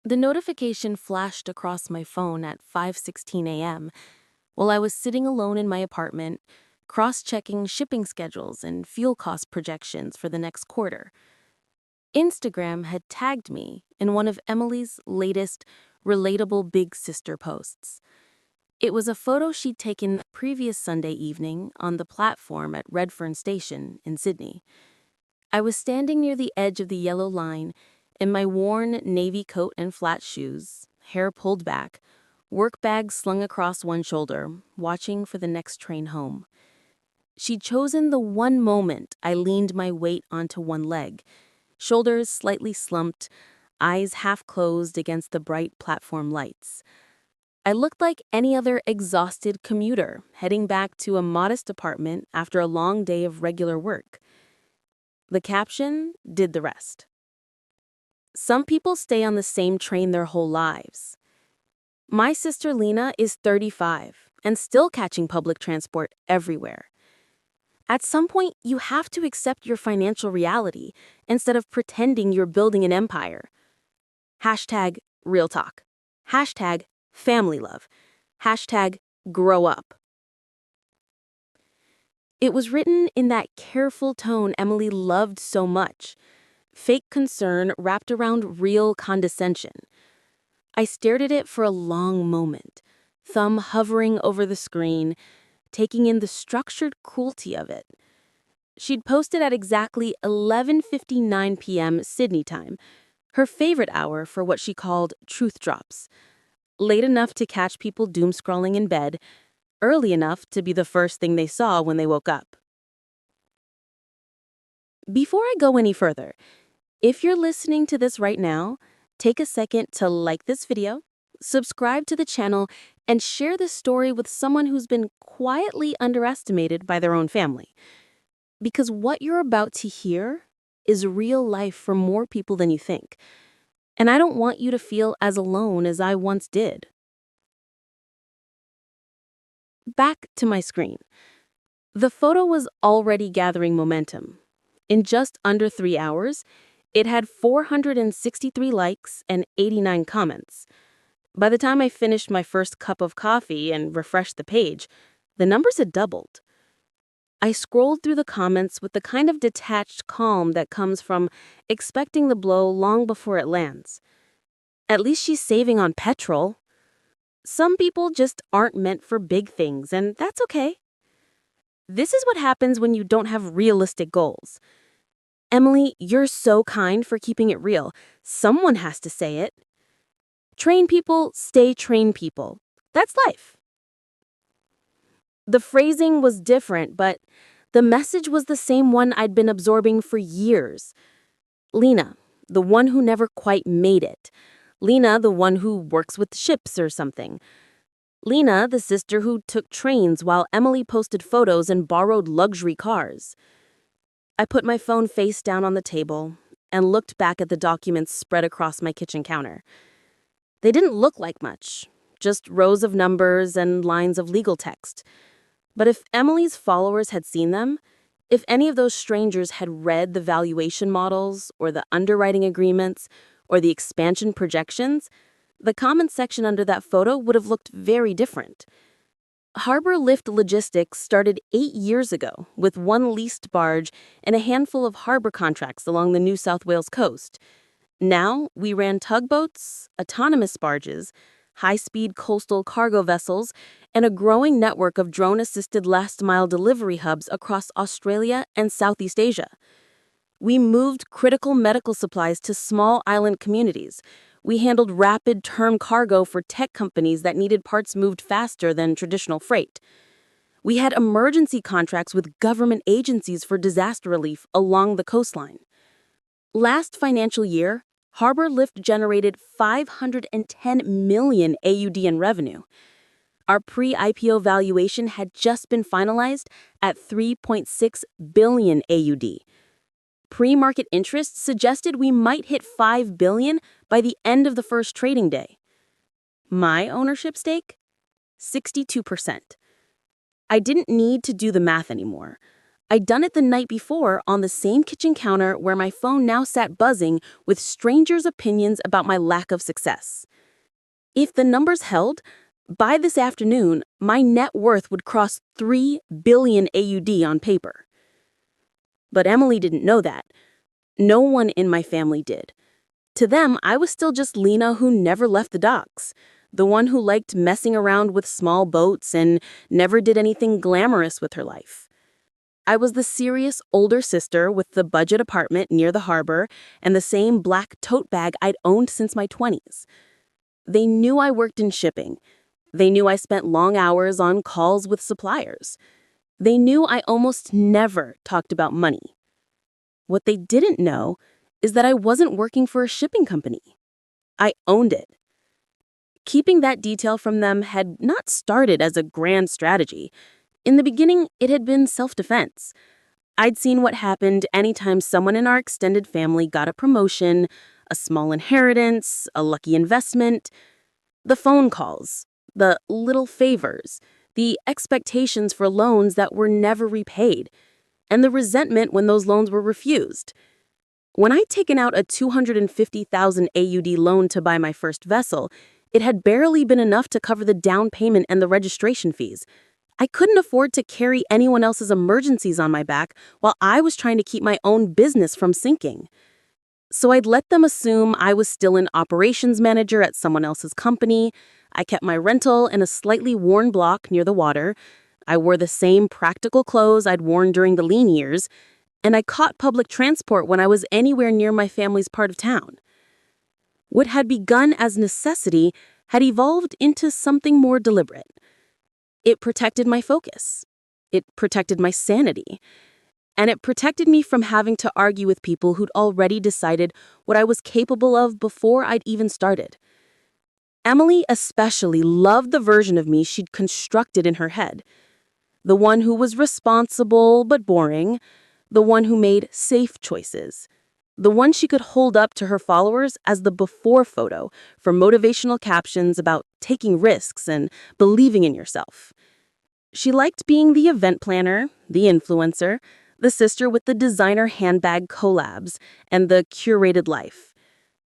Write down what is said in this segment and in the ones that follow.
The notification flashed across my phone at 5:16 a.m. while I was sitting alone in my apartment, cross-checking shipping schedules and fuel cost projections for the next quarter. Instagram had tagged me in one of Emily's latest relatable big sister posts. It was a photo she'd taken the previous Sunday evening on the platform at Redfern Station in Sydney. I was standing near the edge of the yellow line in my worn navy coat and flat shoes, hair pulled back, work bag slung across one shoulder, watching for the next train home. She'd chosen the one moment I leaned my weight onto one leg, shoulders slightly slumped, eyes half closed against the bright platform lights. I looked like any other exhausted commuter heading back to a modest apartment after a long day of regular work. The caption did the rest. Some people stay on the same train their whole lives. My sister Lena is 35 and still catching public transport everywhere. At some point, you have to accept your financial reality instead of pretending you're building an empire. Hashtag real talk. Hashtag family love. Hashtag grow up. It was written in that careful tone Emily loved so much. Fake concern wrapped around real condescension. I stared at it for a long moment, thumb hovering over the screen, taking in the structured cruelty of it. She'd posted at exactly 11:59 p.m. Sydney time, her favorite hour for what she called truth drops. Late enough to catch people doom-scrolling in bed, early enough to be the first thing they saw when they woke up. Before I go any further, if you're listening to this right now, take a second to like this video, subscribe to the channel, and share this story with someone who's been quietly underestimated by their own family. Because what you're about to hear is real life for more people than you think. And I don't want you to feel as alone as I once did. Back to my screen. The photo was already gathering momentum. In just under 3 hours, it had 463 likes and 89 comments. By the time I finished my first cup of coffee and refreshed the page, the numbers had doubled. I scrolled through the comments with the kind of detached calm that comes from expecting the blow long before it lands. At least she's saving on petrol. Some people just aren't meant for big things, and that's okay. This is what happens when you don't have realistic goals. Emily, you're so kind for keeping it real. Someone has to say it. Train people stay train people. That's life. The phrasing was different, but the message was the same one I'd been absorbing for years. Lena, the one who never quite made it. Lena, the one who works with ships or something. Lena, the sister who took trains while Emily posted photos and borrowed luxury cars. I put my phone face down on the table and looked back at the documents spread across my kitchen counter. They didn't look like much, just rows of numbers and lines of legal text. But if Emily's followers had seen them, if any of those strangers had read the valuation models or the underwriting agreements or the expansion projections, the comment section under that photo would have looked very different. Harbor Lift Logistics started 8 years ago with one leased barge and a handful of harbor contracts along the New South Wales coast. Now, we ran tugboats, autonomous barges, high-speed coastal cargo vessels, and a growing network of drone-assisted last-mile delivery hubs across Australia and Southeast Asia. We moved critical medical supplies to small island communities. We handled rapid-term cargo for tech companies that needed parts moved faster than traditional freight. We had emergency contracts with government agencies for disaster relief along the coastline. Last financial year, Harbor Lift generated 510 million AUD in revenue. Our pre-IPO valuation had just been finalized at 3.6 billion AUD. Pre-market interest suggested we might hit 5 billion by the end of the first trading day. My ownership stake? 62%. I didn't need to do the math anymore. I'd done it the night before on the same kitchen counter where my phone now sat buzzing with strangers' opinions about my lack of success. If the numbers held, by this afternoon, my net worth would cross 3 billion AUD on paper. But Emily didn't know that. No one in my family did. To them, I was still just Lena who never left the docks, the one who liked messing around with small boats and never did anything glamorous with her life. I was the serious older sister with the budget apartment near the harbor and the same black tote bag I'd owned since my 20s. They knew I worked in shipping. They knew I spent long hours on calls with suppliers. They knew I almost never talked about money. What they didn't know is that I wasn't working for a shipping company. I owned it. Keeping that detail from them had not started as a grand strategy. In the beginning, it had been self-defense. I'd seen what happened anytime someone in our extended family got a promotion, a small inheritance, a lucky investment. The phone calls, the little favors, the expectations for loans that were never repaid, and the resentment when those loans were refused. When I'd taken out a 250,000 AUD loan to buy my first vessel, it had barely been enough to cover the down payment and the registration fees. I couldn't afford to carry anyone else's emergencies on my back while I was trying to keep my own business from sinking. So I'd let them assume I was still an operations manager at someone else's company. I kept my rental in a slightly worn block near the water. I wore the same practical clothes I'd worn during the lean years, and I caught public transport when I was anywhere near my family's part of town. What had begun as necessity had evolved into something more deliberate. It protected my focus. It protected my sanity. And it protected me from having to argue with people who'd already decided what I was capable of before I'd even started. Emily especially loved the version of me she'd constructed in her head. The one who was responsible but boring. The one who made safe choices. The one she could hold up to her followers as the before photo for motivational captions about taking risks and believing in yourself. She liked being the event planner, the influencer, the sister with the designer handbag collabs, and the curated life.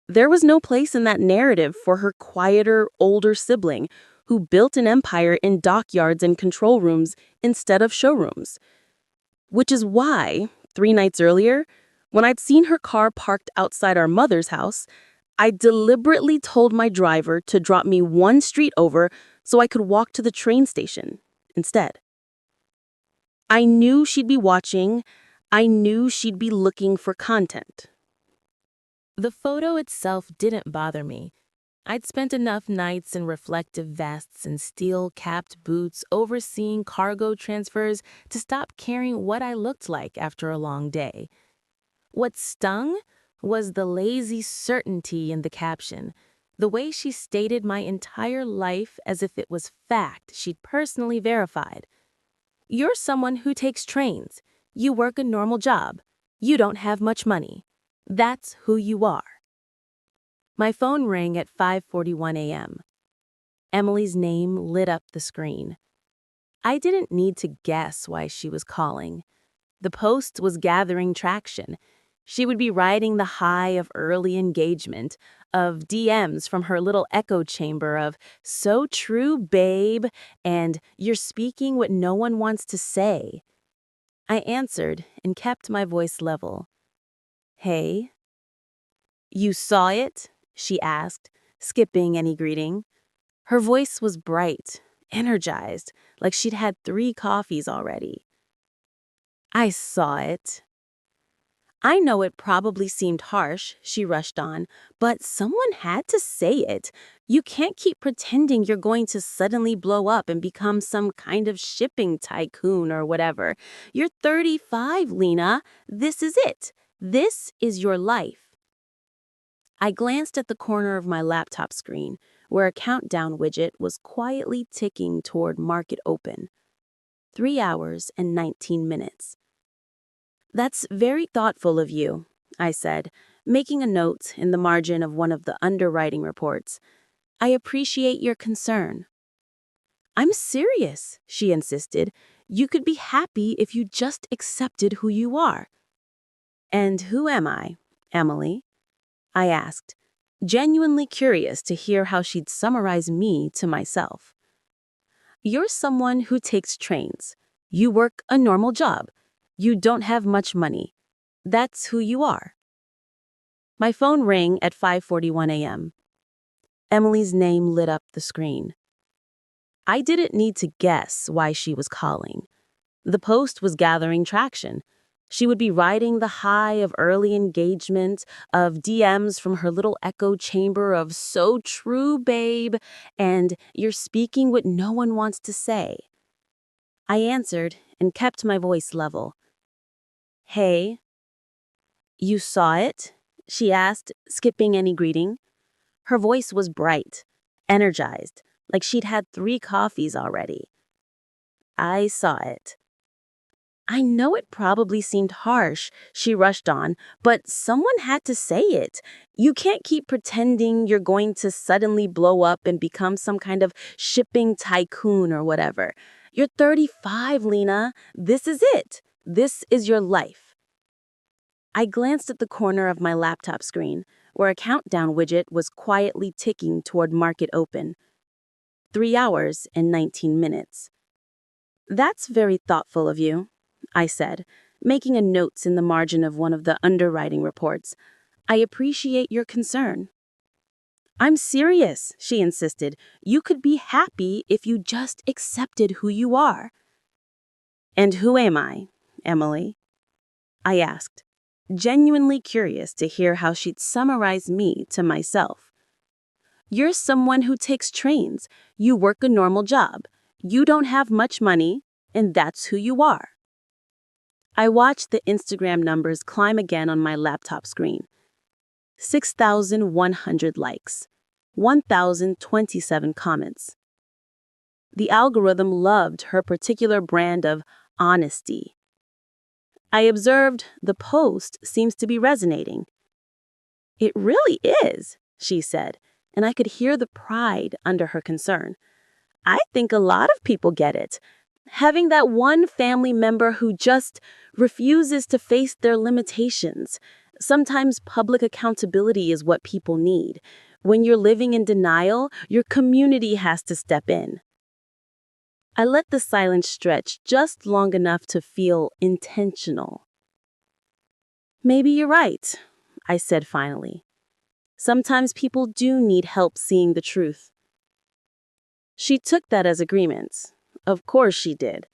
There was no place in that narrative for her quieter, older sibling who built an empire in dockyards and control rooms instead of showrooms. Which is why, 3 nights earlier, when I'd seen her car parked outside our mother's house, I deliberately told my driver to drop me 1 street over so I could walk to the train station instead. I knew she'd be watching. I knew she'd be looking for content. The photo itself didn't bother me. I'd spent enough nights in reflective vests and steel-capped boots overseeing cargo transfers to stop caring what I looked like after a long day. What stung was the lazy certainty in the caption, the way she stated my entire life as if it was fact she'd personally verified. You're someone who takes trains. You work a normal job. You don't have much money. That's who you are. My phone rang at 5:41 a.m. Emily's name lit up the screen. I didn't need to guess why she was calling. The post was gathering traction. She would be riding the high of early engagement, of DMs from her little echo chamber of, "So true, babe," and "You're speaking what no one wants to say." I answered and kept my voice level. "Hey." "You saw it?" she asked, skipping any greeting. Her voice was bright, energized, like she'd had 3 coffees already. "I saw it." "I know it probably seemed harsh," she rushed on, "but someone had to say it. You can't keep pretending you're going to suddenly blow up and become some kind of shipping tycoon or whatever. You're 35, Lena. This is it. This is your life." I glanced at the corner of my laptop screen, where a countdown widget was quietly ticking toward market open. 3 hours and 19 minutes. "That's very thoughtful of you," I said, making a note in the margin of one of the underwriting reports. "I appreciate your concern." "I'm serious," she insisted. You could be happy if you just accepted who you are. And who am I, Emily? I asked, genuinely curious to hear how she'd summarize me to myself. You're someone who takes trains. You work a normal job. You don't have much money. That's who you are. My phone rang at 5:41 a.m. Emily's name lit up the screen. I didn't need to guess why she was calling. The post was gathering traction. She would be riding the high of early engagement, of DMs from her little echo chamber of "so true, babe," and "you're speaking what no one wants to say." I answered and kept my voice level. "Hey." "You saw it?" she asked, skipping any greeting. Her voice was bright, energized, like she'd had 3 coffees already. "I saw it." "I know it probably seemed harsh," she rushed on, "but someone had to say it. You can't keep pretending you're going to suddenly blow up and become some kind of shipping tycoon or whatever. You're 35, Lena. This is it. This is your life." I glanced at the corner of my laptop screen, where a countdown widget was quietly ticking toward market open. 3 hours and 19 minutes. "That's very thoughtful of you," I said, making a note in the margin of one of the underwriting reports. "I appreciate your concern." "I'm serious," she insisted. "You could be happy if you just accepted who you are." "And who am I, Emily?" I asked, genuinely curious to hear how she'd summarize me to myself. "You're someone who takes trains. You work a normal job. You don't have much money, and that's who you are." I watched the Instagram numbers climb again on my laptop screen. 6,100 likes, 1,027 comments. The algorithm loved her particular brand of honesty. I observed the post seems to be resonating. "It really is," she said, and I could hear the pride under her concern. "I think a lot of people get it. Having that one family member who just refuses to face their limitations. Sometimes public accountability is what people need. When you're living in denial, your community has to step in." I let the silence stretch just long enough to feel intentional. "Maybe you're right," I said finally. "Sometimes people do need help seeing the truth." She took that as agreement. Of course she did.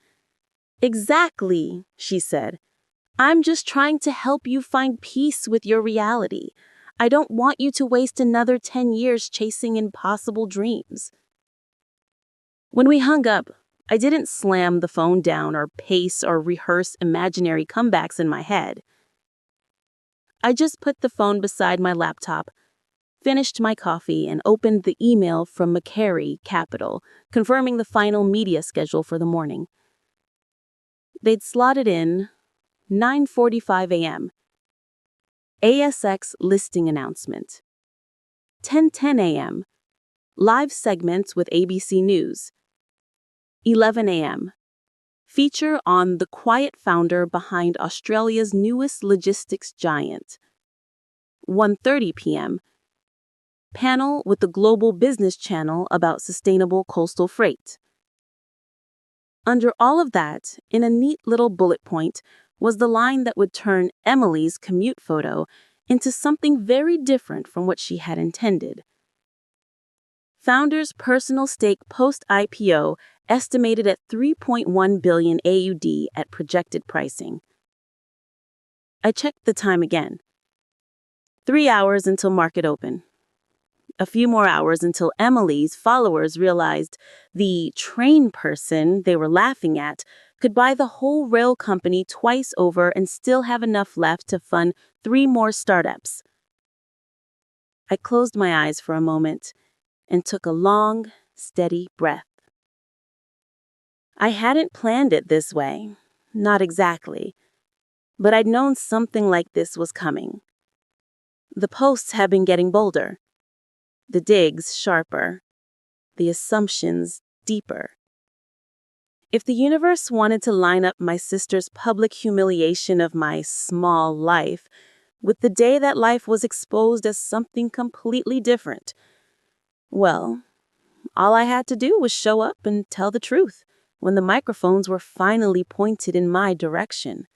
"Exactly," she said. "I'm just trying to help you find peace with your reality. I don't want you to waste another 10 years chasing impossible dreams." When we hung up, I didn't slam the phone down or pace or rehearse imaginary comebacks in my head. I just put the phone beside my laptop, finished my coffee, and opened the email from McCary Capital, confirming the final media schedule for the morning. They'd slotted in 9:45 a.m. ASX listing announcement. 10:10 a.m. Live segments with ABC News. 11 a.m. Feature on the quiet founder behind Australia's newest logistics giant. 1:30 p.m. Panel with the Global Business Channel about sustainable coastal freight. Under all of that, in a neat little bullet point, was the line that would turn Emily's commute photo into something very different from what she had intended. Founder's personal stake post-IPO estimated at 3.1 billion AUD at projected pricing. I checked the time again. 3 hours until market open. A few more hours until Emily's followers realized the train person they were laughing at could buy the whole rail company twice over and still have enough left to fund 3 more startups. I closed my eyes for a moment and took a long, steady breath. I hadn't planned it this way, not exactly, but I'd known something like this was coming. The posts had been getting bolder, the digs sharper, the assumptions deeper. If the universe wanted to line up my sister's public humiliation of my small life with the day that life was exposed as something completely different, well, all I had to do was show up and tell the truth when the microphones were finally pointed in my direction.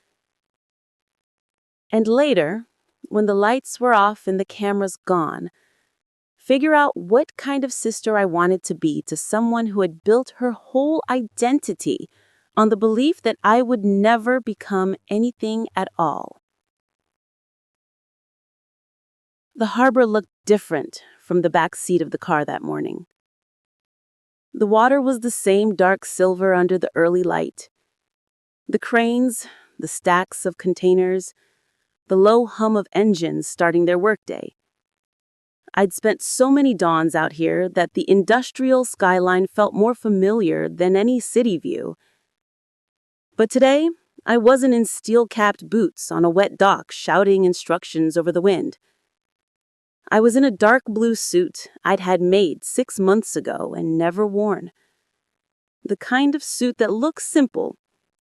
And later, when the lights were off and the cameras gone, figure out what kind of sister I wanted to be to someone who had built her whole identity on the belief that I would never become anything at all. The harbor looked different from the back seat of the car that morning. The water was the same dark silver under the early light. The cranes, the stacks of containers, the low hum of engines starting their workday. I'd spent so many dawns out here that the industrial skyline felt more familiar than any city view. But today, I wasn't in steel-capped boots on a wet dock shouting instructions over the wind. I was in a dark blue suit I'd had made 6 months ago and never worn. The kind of suit that looks simple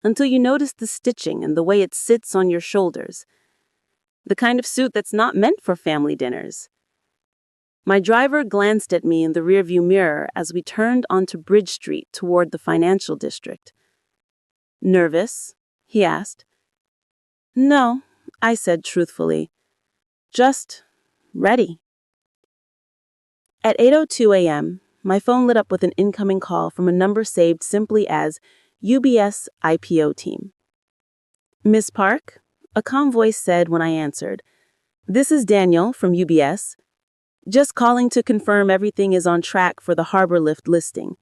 until you notice the stitching and the way it sits on your shoulders. The kind of suit that's not meant for family dinners. My driver glanced at me in the rearview mirror as we turned onto Bridge Street toward the financial district. "Nervous?" he asked. "No," I said truthfully. "Just ready." At 8:02 a.m., my phone lit up with an incoming call from a number saved simply as UBS IPO team. "Miss Park?" a calm voice said when I answered. "This is Daniel from UBS. Just calling to confirm everything is on track for the Harbor Lift listing.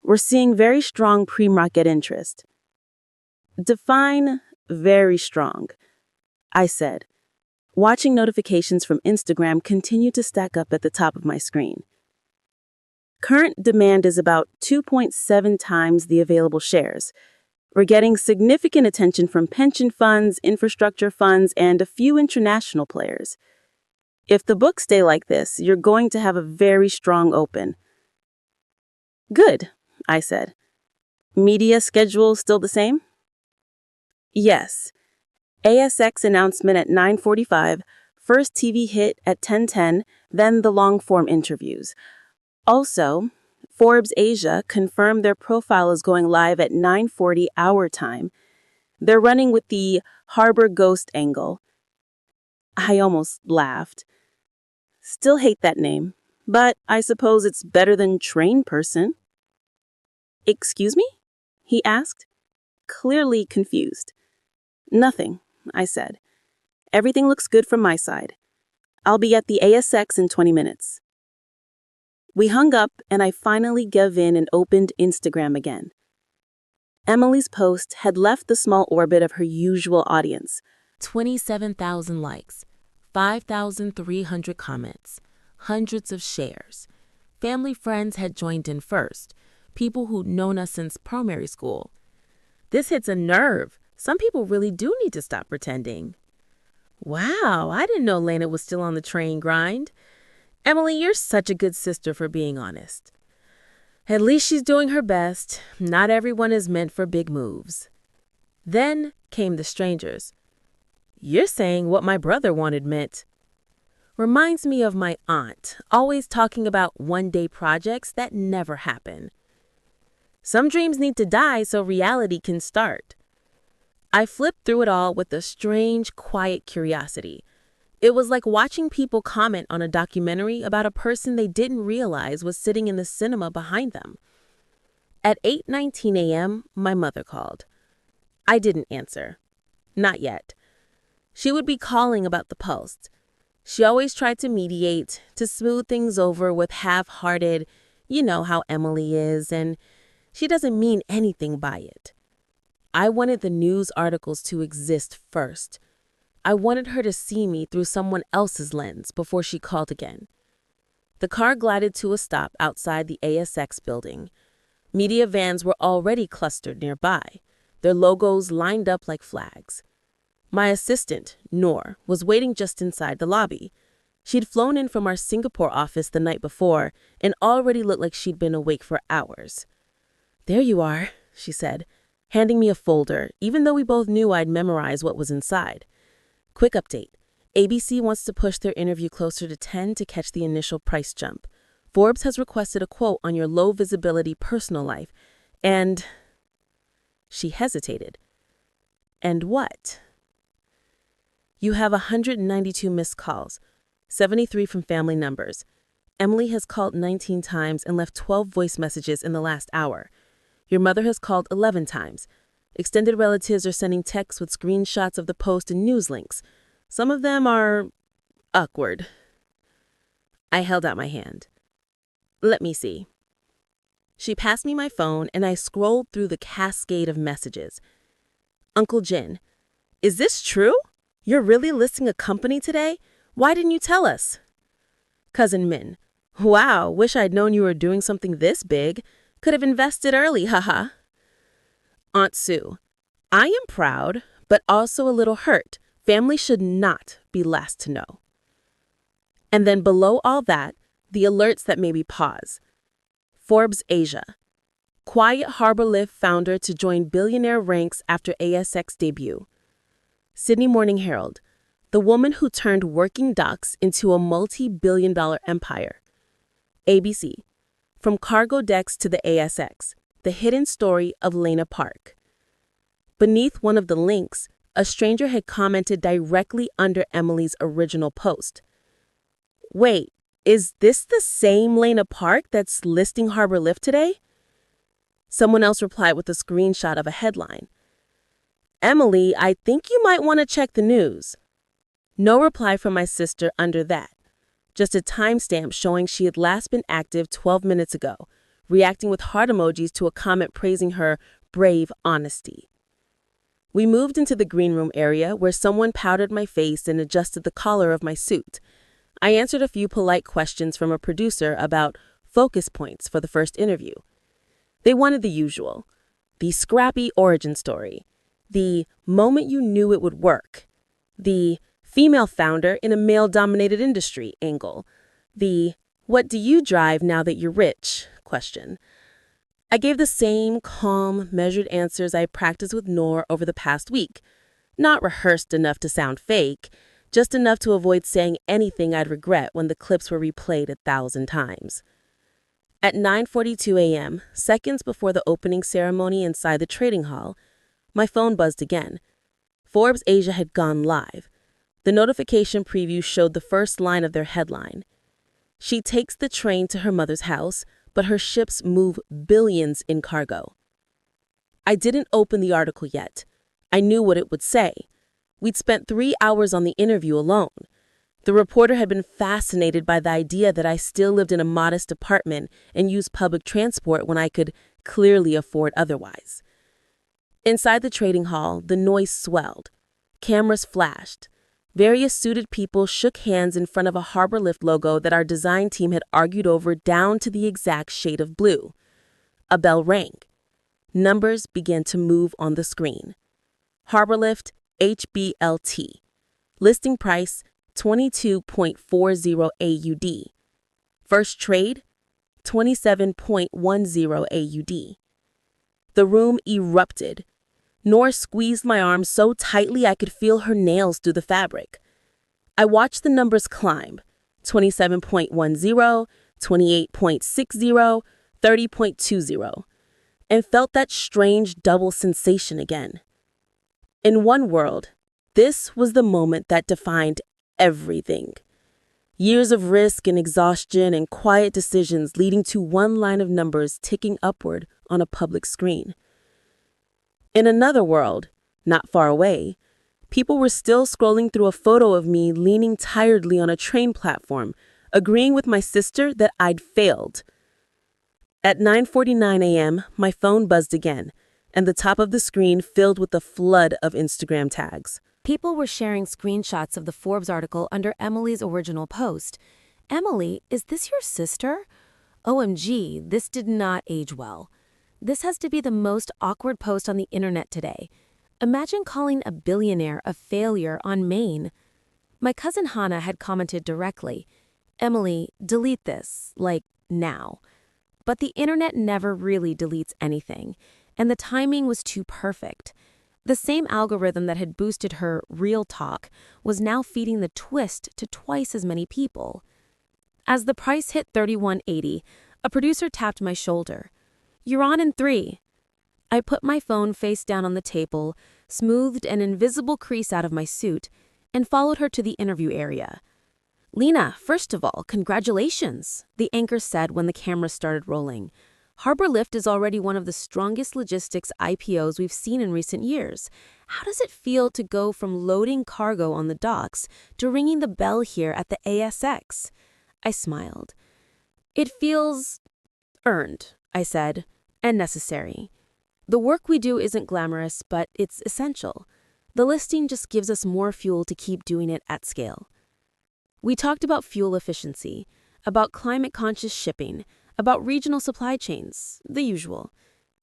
We're seeing very strong pre-market interest." "Define very strong," I said, watching notifications from Instagram continue to stack up at the top of my screen. "Current demand is about 2.7 times the available shares. We're getting significant attention from pension funds, infrastructure funds, and a few international players. If the books stay like this, you're going to have a very strong open." "Good," I said. "Media schedule still the same?" "Yes. ASX announcement at 9:45, first TV hit at 10:10, then the long-form interviews. Also, Forbes Asia confirmed their profile is going live at 9:40 our time. They're running with the Harbor Ghost angle." I almost laughed. Still hate that name, but I suppose it's better than train person. "Excuse me?" he asked, clearly confused. "Nothing," I said. "Everything looks good from my side. I'll be at the ASX in 20 minutes. We hung up and I finally gave in and opened Instagram again. Emily's post had left the small orbit of her usual audience. 27,000 likes, 5,300 comments, hundreds of shares. Family friends had joined in first, people who'd known us since primary school. This hits a nerve. Some people really do need to stop pretending. Wow, I didn't know Lena was still on the train grind. Emily, you're such a good sister for being honest. At least she's doing her best. Not everyone is meant for big moves. Then came the strangers. You're saying what my brother wanted meant. Reminds me of my aunt, always talking about one-day projects that never happen. Some dreams need to die so reality can start. I flipped through it all with a strange, quiet curiosity. It was like watching people comment on a documentary about a person they didn't realize was sitting in the cinema behind them. At 8:19 a.m., my mother called. I didn't answer. Not yet. She would be calling about the post. She always tried to mediate, to smooth things over with half-hearted, you know how Emily is, and she doesn't mean anything by it. I wanted the news articles to exist first. I wanted her to see me through someone else's lens before she called again. The car glided to a stop outside the ASX building. Media vans were already clustered nearby, their logos lined up like flags. My assistant, Noor, was waiting just inside the lobby. She'd flown in from our Singapore office the night before and already looked like she'd been awake for hours. "There you are," she said, handing me a folder, even though we both knew I'd memorize what was inside. Quick update. ABC wants to push their interview closer to 10 to catch the initial price jump. Forbes has requested a quote on your low-visibility personal life, and... She hesitated. And what? You have 192 missed calls, 73 from family numbers. Emily has called 19 times and left 12 voice messages in the last hour. Your mother has called 11 times. Extended relatives are sending texts with screenshots of the post and news links. Some of them are awkward. I held out my hand. Let me see. She passed me my phone and I scrolled through the cascade of messages. Uncle Jin, is this true? You're really listing a company today? Why didn't you tell us? Cousin Min, wow, wish I'd known you were doing something this big. Could have invested early, haha. Aunt Sue, I am proud, but also a little hurt. Family should not be last to know. And then below all that, the alerts that made me pause. Forbes Asia. Quiet Harbor Lift founder to join billionaire ranks after ASX debut. Sydney Morning Herald. The woman who turned working ducks into a multi-billion-dollar empire. ABC. From cargo decks to the ASX. The hidden story of Lena Park. Beneath one of the links, a stranger had commented directly under Emily's original post. Wait, is this the same Lena Park that's listing Harbor Lift today? Someone else replied with a screenshot of a headline. Emily, I think you might want to check the news. No reply from my sister under that. Just a timestamp showing she had last been active 12 minutes ago, reacting with heart emojis to a comment praising her brave honesty. We moved into the green room area where someone powdered my face and adjusted the collar of my suit. I answered a few polite questions from a producer about focus points for the first interview. They wanted the usual. The scrappy origin story. The moment you knew it would work. The female founder in a male-dominated industry angle. The what do you drive now that you're rich question. I gave the same calm, measured answers I practiced with Noor over the past week. Not rehearsed enough to sound fake, just enough to avoid saying anything I'd regret when the clips were replayed 1,000 times. At 9:42 a.m., seconds before the opening ceremony inside the trading hall, my phone buzzed again. Forbes Asia had gone live. The notification preview showed the first line of their headline. She takes the train to her mother's house, but her ships move billions in cargo. I didn't open the article yet. I knew what it would say. We'd spent 3 hours on the interview alone. The reporter had been fascinated by the idea that I still lived in a modest apartment and used public transport when I could clearly afford otherwise. Inside the trading hall, the noise swelled. Cameras flashed. Various suited people shook hands in front of a Harbor Lift logo that our design team had argued over down to the exact shade of blue. A bell rang. Numbers began to move on the screen. Harbor Lift HBLT. Listing price 22.40 AUD. First trade 27.10 AUD. The room erupted. Noor squeezed my arm so tightly I could feel her nails through the fabric. I watched the numbers climb. 27.10, 28.60, 30.20, and felt that strange double sensation again. In one world, this was the moment that defined everything. Years of risk and exhaustion and quiet decisions leading to one line of numbers ticking upward on a public screen. In another world, not far away, people were still scrolling through a photo of me leaning tiredly on a train platform, agreeing with my sister that I'd failed. At 9:49 a.m., my phone buzzed again, and the top of the screen filled with a flood of Instagram tags. People were sharing screenshots of the Forbes article under Emily's original post. Emily, is this your sister? OMG, this did not age well. This has to be the most awkward post on the internet today. Imagine calling a billionaire a failure on Maine. My cousin Hannah had commented directly, Emily, delete this, like now. But the internet never really deletes anything. and the timing was too perfect. The same algorithm that had boosted her real talk was now feeding the twist to twice as many people. As the price hit $31.80, a producer tapped my shoulder. "You're on in 3. I put my phone face down on the table, smoothed an invisible crease out of my suit, and followed her to the interview area. "Lena, first of all, congratulations," the anchor said when the camera started rolling. "Harbor Lift is already one of the strongest logistics IPOs we've seen in recent years. How does it feel to go from loading cargo on the docks to ringing the bell here at the ASX? I smiled. "It feels earned," I said, "and necessary. The work we do isn't glamorous, but it's essential. The listing just gives us more fuel to keep doing it at scale." We talked about fuel efficiency, about climate-conscious shipping, about regional supply chains, the usual.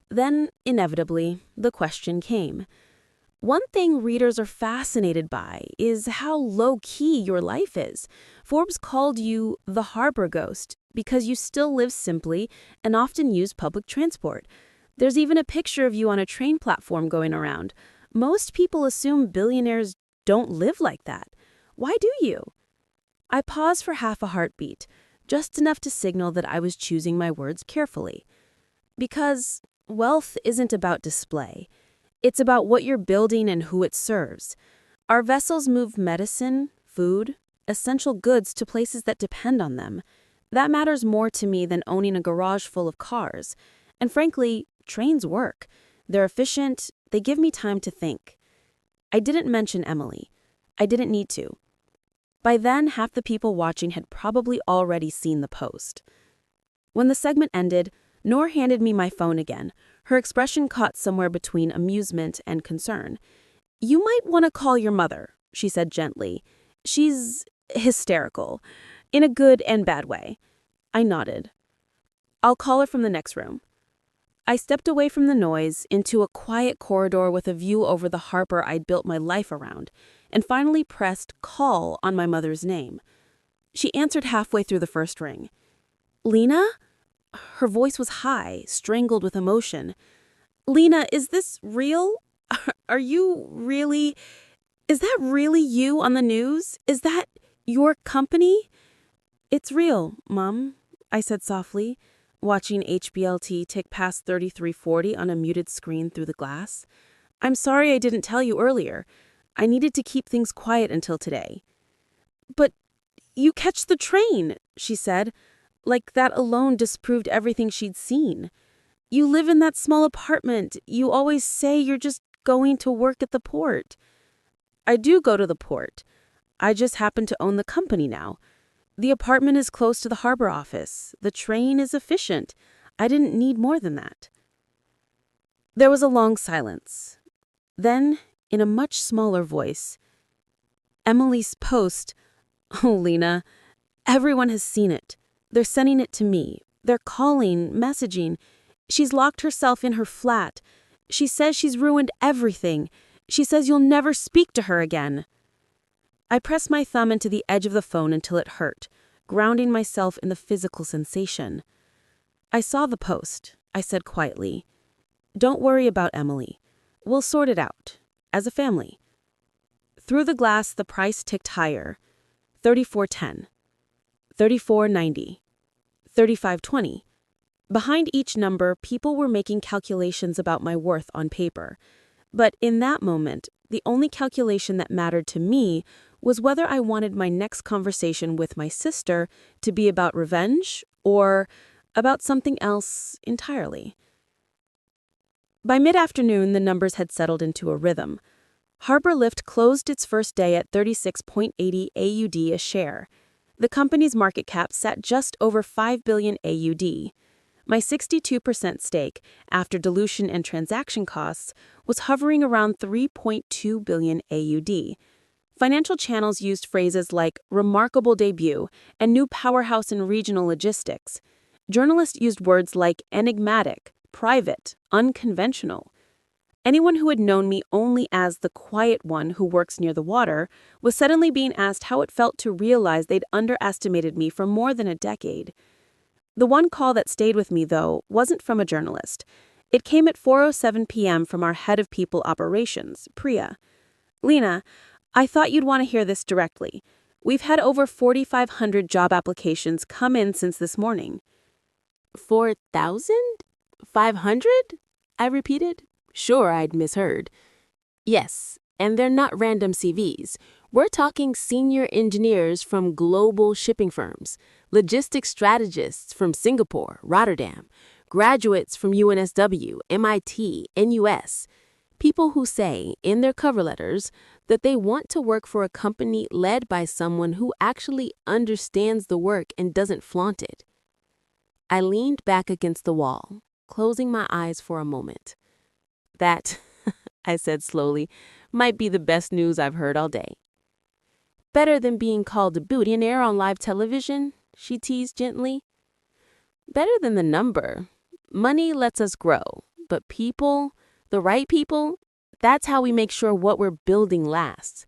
Then, inevitably, the question came. One thing readers are fascinated by is how low-key your life is. Forbes called you the harbor ghost because you still live simply and often use public transport. There's even a picture of you on a train platform going around. Most people assume billionaires don't live like that. Why do you? I paused for half a heartbeat, just enough to signal that I was choosing my words carefully. Because wealth isn't about display. It's about what you're building and who it serves. Our vessels move medicine, food, essential goods to places that depend on them. That matters more to me than owning a garage full of cars. And frankly, trains work. They're efficient. They give me time to think. I didn't mention Emily. I didn't need to. By then, half the people watching had probably already seen the post. When the segment ended, Noor handed me my phone again, her expression caught somewhere between amusement and concern. "You might want to call your mother," she said gently. "She's hysterical, in a good and bad way." I nodded. "I'll call her from the next room." I stepped away from the noise into a quiet corridor with a view over the harbor I'd built my life around, and finally pressed call on my mother's name. She answered halfway through the first ring. "Lena?" Her voice was high, strangled with emotion. "Lena, is this real? Are you really... Is that really you on the news? Is that your company?" "It's real, Mom," I said softly, watching HBLT tick past 3340 on a muted screen through the glass. "I'm sorry I didn't tell you earlier. I needed to keep things quiet until today." "But you catch the train," she said, like that alone disproved everything she'd seen. "You live in that small apartment. You always say you're just going to work at the port." "I do go to the port. I just happen to own the company now. The apartment is close to the harbor office. The train is efficient. I didn't need more than that." There was a long silence. Then, in a much smaller voice, "Emily's post. Oh, Lena, everyone has seen it. They're sending it to me. They're calling, messaging. She's locked herself in her flat. She says she's ruined everything. She says you'll never speak to her again." I pressed my thumb into the edge of the phone until it hurt, grounding myself in the physical sensation. "I saw the post," I said quietly. "Don't worry about Emily. We'll sort it out, as a family." Through the glass, the price ticked higher. $34.10, $34.90, $35.20. Behind each number, people were making calculations about my worth on paper. But in that moment, the only calculation that mattered to me was whether I wanted my next conversation with my sister to be about revenge or about something else entirely. By mid-afternoon, the numbers had settled into a rhythm. Harbor Lift closed its first day at 36.80 AUD a share. The company's market cap sat just over 5 billion AUD. My 62% stake, after dilution and transaction costs, was hovering around 3.2 billion AUD. Financial channels used phrases like remarkable debut and new powerhouse in regional logistics. Journalists used words like enigmatic, private, unconventional. Anyone who had known me only as the quiet one who works near the water was suddenly being asked how it felt to realize they'd underestimated me for more than a decade. The one call that stayed with me, though, wasn't from a journalist. It came at 4:07 p.m. from our head of people operations, Priya. Lena, I thought you'd want to hear this directly. We've had over 4,500 job applications come in since this morning. 4,500? I repeated. Sure, I'd misheard. Yes, and they're not random CVs. We're talking senior engineers from global shipping firms, logistics strategists from Singapore, Rotterdam, graduates from UNSW, MIT, NUS, people who say in their cover letters that they want to work for a company led by someone who actually understands the work and doesn't flaunt it. I leaned back against the wall, closing my eyes for a moment. That, I said slowly, might be the best news I've heard all day. Better than being called a billionaire on live television, she teased gently. Better than the number. Money lets us grow, but people, the right people, that's how we make sure what we're building lasts.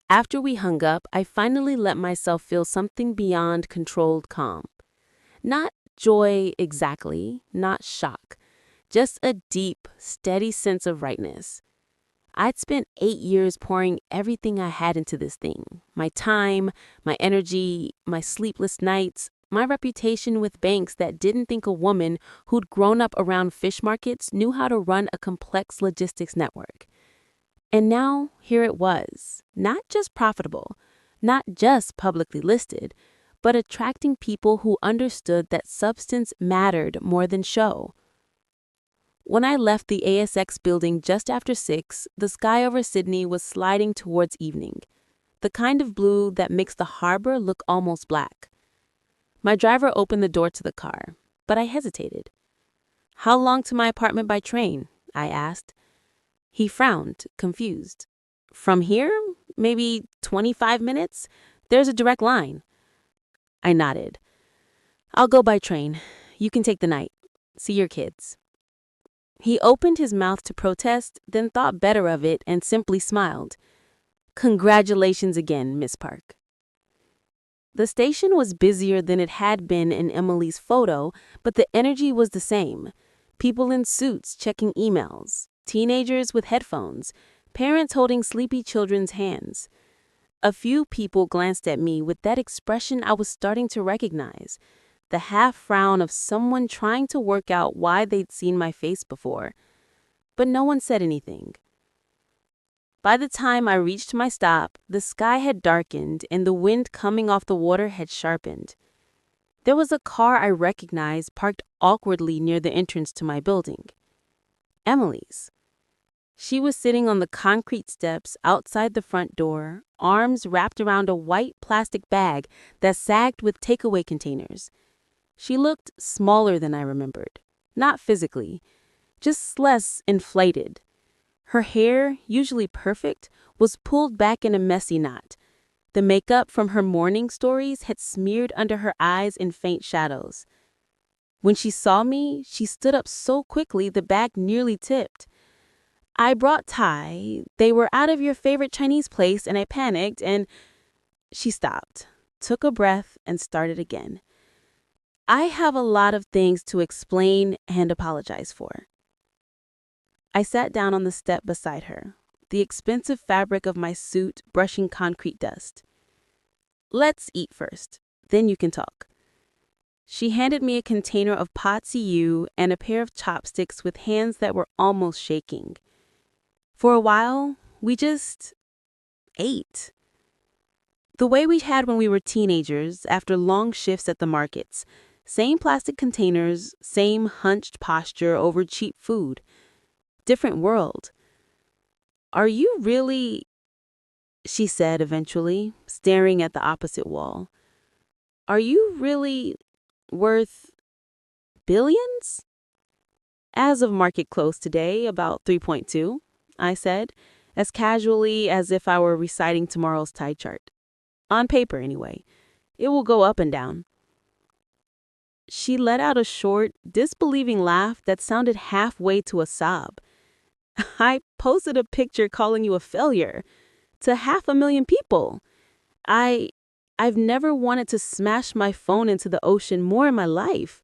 After we hung up, I finally let myself feel something beyond controlled calm. Not joy exactly, not shock, just a deep, steady sense of rightness. I'd spent 8 years pouring everything I had into this thing. My time, my energy, my sleepless nights, my reputation with banks that didn't think a woman who'd grown up around fish markets knew how to run a complex logistics network. And now, here it was, not just profitable, not just publicly listed, but attracting people who understood that substance mattered more than show. When I left the ASX building just after 6, the sky over Sydney was sliding towards evening, the kind of blue that makes the harbor look almost black. My driver opened the door to the car, but I hesitated. "How long to my apartment by train?" I asked. He frowned, confused. "From here? Maybe 25 minutes? There's a direct line." I nodded. "I'll go by train. You can take the night. See your kids." He opened his mouth to protest, then thought better of it and simply smiled. "Congratulations again, Miss Park." The station was busier than it had been in Emily's photo, but the energy was the same. People in suits checking emails, teenagers with headphones, parents holding sleepy children's hands. A few people glanced at me with that expression I was starting to recognize, the half-frown of someone trying to work out why they'd seen my face before. But no one said anything. By the time I reached my stop, the sky had darkened and the wind coming off the water had sharpened. There was a car I recognized parked awkwardly near the entrance to my building. Emily's. She was sitting on the concrete steps outside the front door, arms wrapped around a white plastic bag that sagged with takeaway containers. She looked smaller than I remembered. Not physically, just less inflated. Her hair, usually perfect, was pulled back in a messy knot. The makeup from her morning stories had smeared under her eyes in faint shadows. When she saw me, she stood up so quickly the bag nearly tipped. "I brought Thai. They were out of your favorite Chinese place and I panicked and..." She stopped, took a breath, and started again. "I have a lot of things to explain and apologize for." I sat down on the step beside her, the expensive fabric of my suit brushing concrete dust. "Let's eat first, then you can talk." She handed me a container of pad see ew and a pair of chopsticks with hands that were almost shaking. For a while, we just ate. The way we had when we were teenagers after long shifts at the markets. Same plastic containers, same hunched posture over cheap food. Different world. "Are you really," she said eventually, staring at the opposite wall, "are you really worth billions?" "As of market close today, about 3.2, I said, as casually as if I were reciting tomorrow's tide chart. "On paper, anyway. It will go up and down." She let out a short, disbelieving laugh that sounded halfway to a sob. "I posted a picture calling you a failure to 500,000 people. I've never wanted to smash my phone into the ocean more in my life."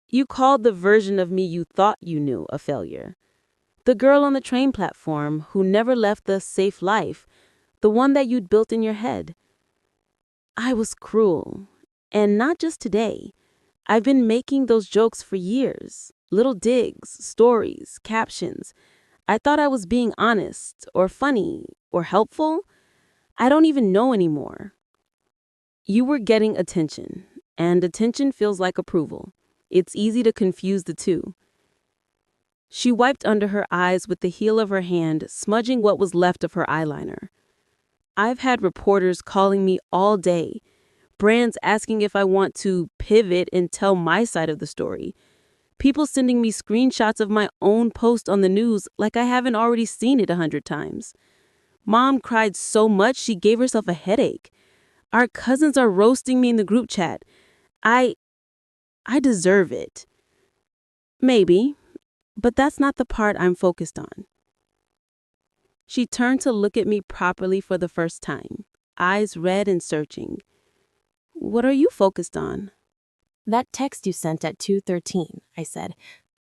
You called the version of me you thought you knew a failure. The girl on the train platform who never left the safe life, the one that you'd built in your head. I was cruel. And not just today. I've been making those jokes for years. Little digs, stories, captions. I thought I was being honest, or funny, or helpful. I don't even know anymore. You were getting attention, and attention feels like approval. It's easy to confuse the two. She wiped under her eyes with the heel of her hand, smudging what was left of her eyeliner. I've had reporters calling me all day, brands asking if I want to pivot and tell my side of the story, people sending me screenshots of my own post on the news like I haven't already seen it 100 times. Mom cried so much she gave herself a headache. Our cousins are roasting me in the group chat. I deserve it. Maybe, but that's not the part I'm focused on. She turned to look at me properly for the first time, eyes red and searching. What are you focused on? That text you sent at 2:13, I said.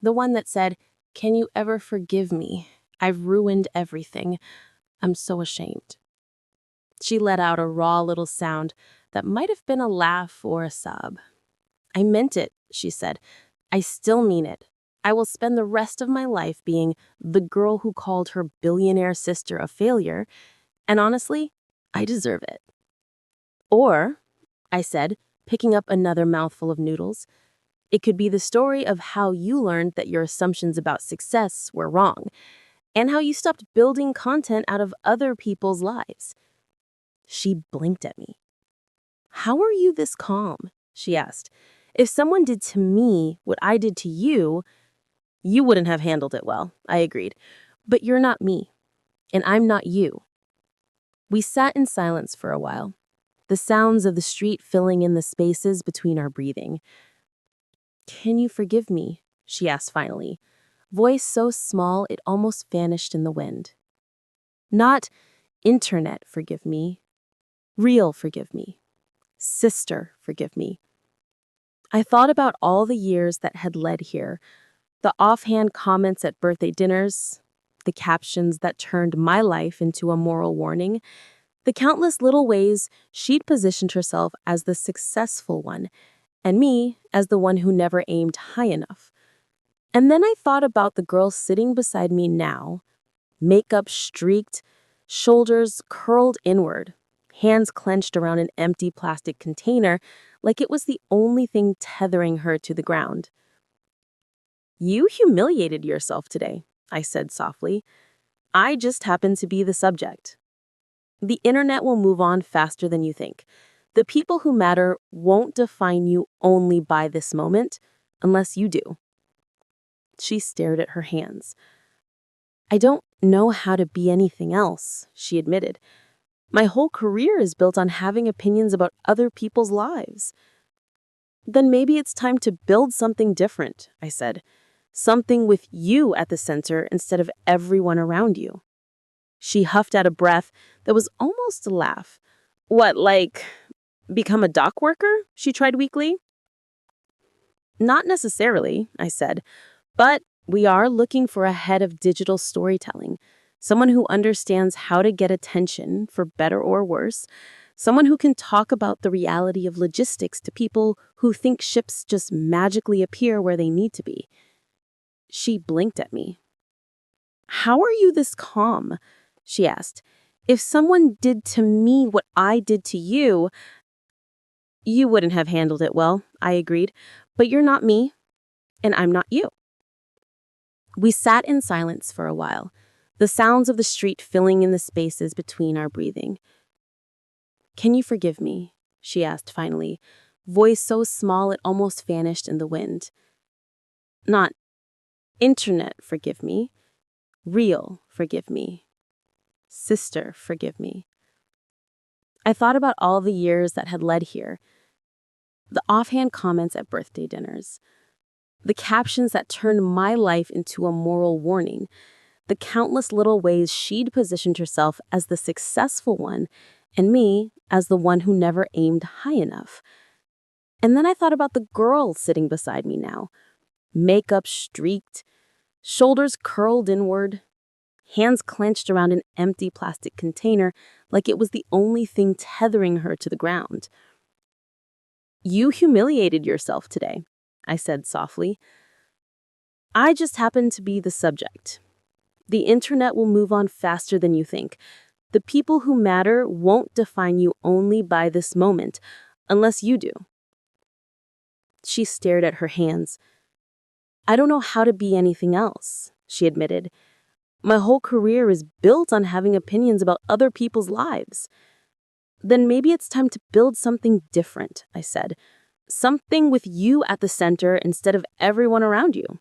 The one that said, "Can you ever forgive me? I've ruined everything. I'm so ashamed." She let out a raw little sound that might have been a laugh or a sob. "I meant it," she said. "I still mean it. I will spend the rest of my life being the girl who called her billionaire sister a failure, and honestly, I deserve it." Or, I said, picking up another mouthful of noodles, it could be the story of how you learned that your assumptions about success were wrong, and how you stopped building content out of other people's lives. She blinked at me. "How are you this calm?" she asked. "If someone did to me what I did to you, you wouldn't have handled it well," I agreed. "But you're not me, and I'm not you." We sat in silence for a while, the sounds of the street filling in the spaces between our breathing. "Can you forgive me?" she asked finally, voice so small it almost vanished in the wind. Not internet forgive me, real forgive me, sister forgive me. I thought about all the years that had led here, the offhand comments at birthday dinners, the captions that turned my life into a moral warning, the countless little ways she'd positioned herself as the successful one, and me as the one who never aimed high enough. And then I thought about the girl sitting beside me now, makeup streaked, shoulders curled inward, hands clenched around an empty plastic container like it was the only thing tethering her to the ground. "You humiliated yourself today," I said softly. "I just happen to be the subject. The internet will move on faster than you think. The people who matter won't define you only by this moment, unless you do." She stared at her hands. "I don't know how to be anything else," she admitted. "My whole career is built on having opinions about other people's lives." "Then maybe it's time to build something different," I said. "Something with you at the center instead of everyone around you." She huffed out a breath that was almost a laugh. "What, like, become a dock worker?" she tried weakly. "Not necessarily," I said, "but we are looking for a head of digital storytelling, someone who understands how to get attention, for better or worse, someone who can talk about the reality of logistics to people who think ships just magically appear where they need to be." She blinked at me. "How are you this calm?" she asked. "If someone did to me what I did to you..." "You wouldn't have handled it well," I agreed. "But you're not me, and I'm not you." We sat in silence for a while, the sounds of the street filling in the spaces between our breathing. "Can you forgive me?" she asked finally, voice so small it almost vanished in the wind. "Not internet forgive me, real forgive me, sister forgive me." I thought about all the years that had led here, the offhand comments at birthday dinners, the captions that turned my life into a moral warning, the countless little ways she'd positioned herself as the successful one and me as the one who never aimed high enough. And then I thought about the girl sitting beside me now. Makeup streaked, shoulders curled inward, hands clenched around an empty plastic container like it was the only thing tethering her to the ground. "You humiliated yourself today," I said softly. "I just happened to be the subject. The internet will move on faster than you think. The people who matter won't define you only by this moment, unless you do." She stared at her hands. "I don't know how to be anything else," she admitted. "My whole career is built on having opinions about other people's lives." "Then maybe it's time to build something different," I said. "Something with you at the center instead of everyone around you."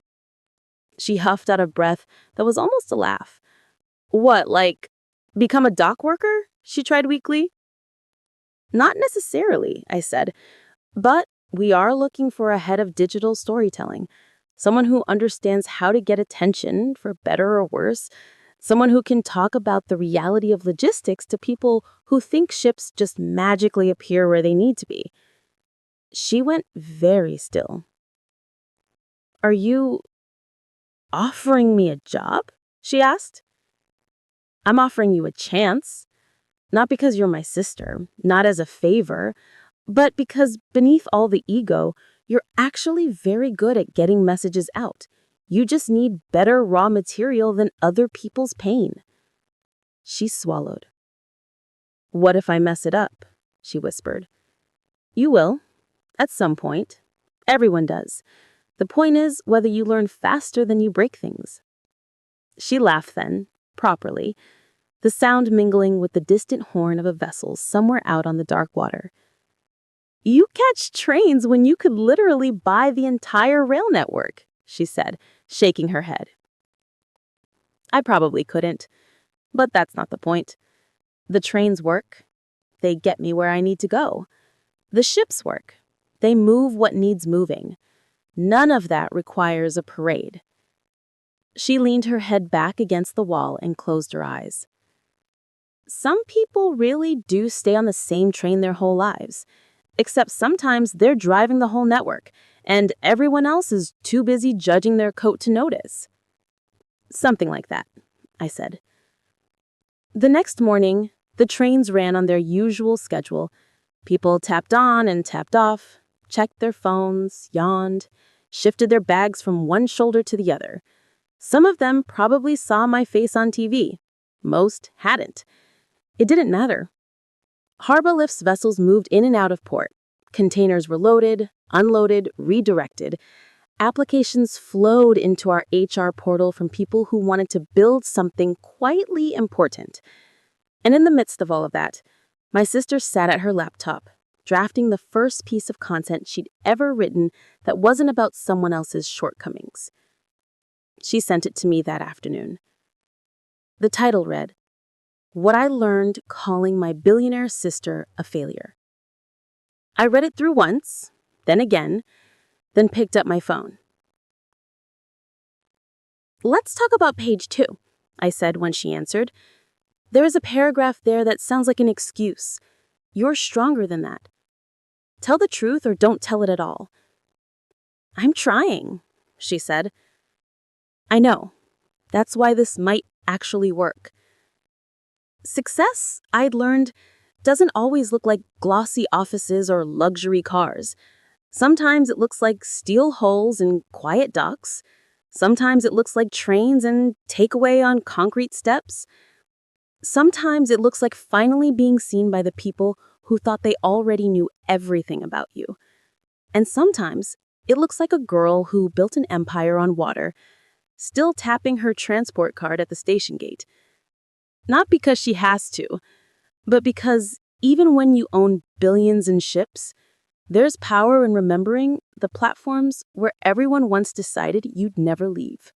She huffed out a breath that was almost a laugh. "What, like, become a dock worker?" she tried weakly. "Not necessarily," I said, "but we are looking for a head of digital storytelling. Someone who understands how to get attention, for better or worse. Someone who can talk about the reality of logistics to people who think ships just magically appear where they need to be." She went very still. "Are you offering me a job?" she asked. "I'm offering you a chance. Not because you're my sister, not as a favor, but because beneath all the ego, you're actually very good at getting messages out. You just need better raw material than other people's pain." She swallowed. "What if I mess it up?" she whispered. "You will, at some point. Everyone does. The point is whether you learn faster than you break things." She laughed then, properly, the sound mingling with the distant horn of a vessel somewhere out on the dark water. "You catch trains when you could literally buy the entire rail network," she said, shaking her head. "I probably couldn't, but that's not the point. The trains work. They get me where I need to go. The ships work. They move what needs moving. None of that requires a parade." She leaned her head back against the wall and closed her eyes. "Some people really do stay on the same train their whole lives, except sometimes they're driving the whole network, and everyone else is too busy judging their coat to notice." "Something like that," I said. The next morning, the trains ran on their usual schedule. People tapped on and tapped off, checked their phones, yawned, shifted their bags from one shoulder to the other. Some of them probably saw my face on TV. Most hadn't. It didn't matter. Harbor Lift's vessels moved in and out of port. Containers were loaded, unloaded, redirected. Applications flowed into our HR portal from people who wanted to build something quietly important. And in the midst of all of that, my sister sat at her laptop, drafting the first piece of content she'd ever written that wasn't about someone else's shortcomings. She sent it to me that afternoon. The title read, "What I Learned Calling My Billionaire Sister a Failure." I read it through once, then again, then picked up my phone. "Let's talk about page 2, I said when she answered. "There is a paragraph there that sounds like an excuse. You're stronger than that. Tell the truth or don't tell it at all." "I'm trying," she said. "I know. That's why this might actually work." Success, I'd learned, doesn't always look like glossy offices or luxury cars. Sometimes it looks like steel hulls and quiet docks. Sometimes it looks like trains and takeaway on concrete steps. Sometimes it looks like finally being seen by the people who thought they already knew everything about you. And sometimes it looks like a girl who built an empire on water, still tapping her transport card at the station gate. Not because she has to, but because even when you own billions in ships, there's power in remembering the platforms where everyone once decided you'd never leave.